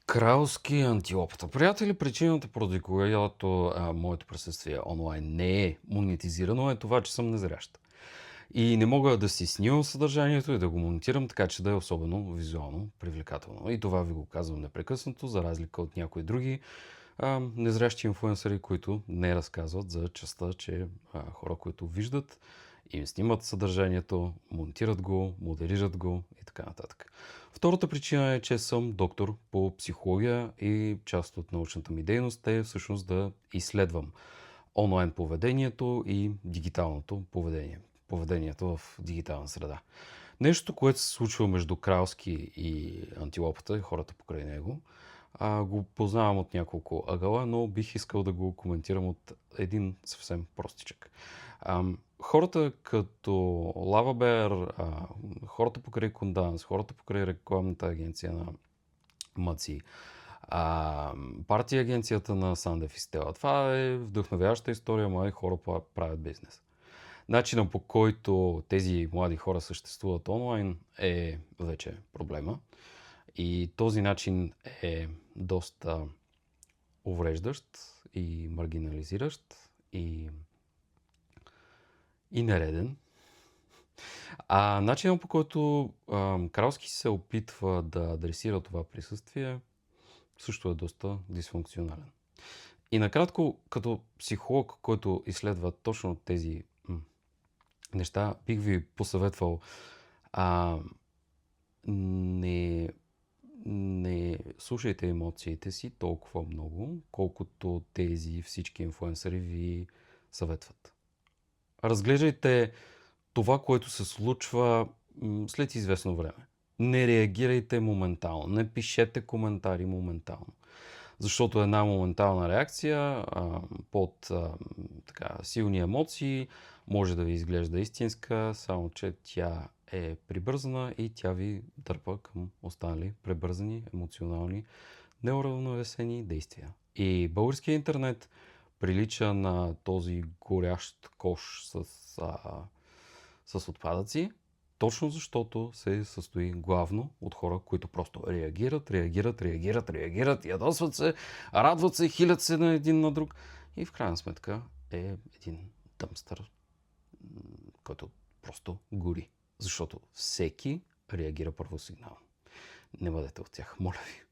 Кралски антилопата. Приятели, причината, поради която моето присъствие онлайн не е монетизирано, е това, че съм незрящ. И не мога да си снимам съдържанието и да го монтирам, така че да е особено визуално привлекателно. И това ви го казвам непрекъснато, за разлика от някои други незрящи инфлуенсъри, които не разказват за частта, че хора, които виждат, им снимат съдържанието, монтират го, модерират го и така нататък. Втората причина е, че съм доктор по психология и част от научната ми дейност е всъщност да изследвам онлайн поведението и дигиталното поведение. Поведението в дигитална среда. Нещо, което се случва между Кралски и антилопата и хората покрай него, го познавам от няколко ъгъла, но бих искал да го коментирам от един съвсем простичък. Хората като Лавабер, хората покрай Конданс, хората покрай рекламната агенция на Мъци, партия агенцията на Сандев и Стела. Това е вдъхновяваща история, млади хора правят бизнес. Начинът, по който тези млади хора съществуват онлайн, е вече проблема. И този начин е доста увреждащ и маргинализиращ и нереден. Начинът, по който Кралски се опитва да адресира това присъствие, също е доста дисфункционален. И накратко, като психолог, който изследва точно тези неща, бих ви посъветвал не слушайте емоциите си толкова много, колкото тези всички инфлуенсъри ви съветват. Разглеждайте това, което се случва след известно време. Не реагирайте моментално, не пишете коментари моментално. Защото една моментална реакция под силни емоции може да ви изглежда истинска, само че тя е прибързана и тя ви дърпа към останали прибързани, емоционални, неуравновесени действия. И българския интернет прилича на този горящ кош с отпадъци, точно защото се състои главно от хора, които просто реагират, ядосват се, радват се, хилят се на един на друг и в крайна сметка е един дъмстър, който просто гори. Защото всеки реагира първосигнално. Не бъдете от тях, моля ви.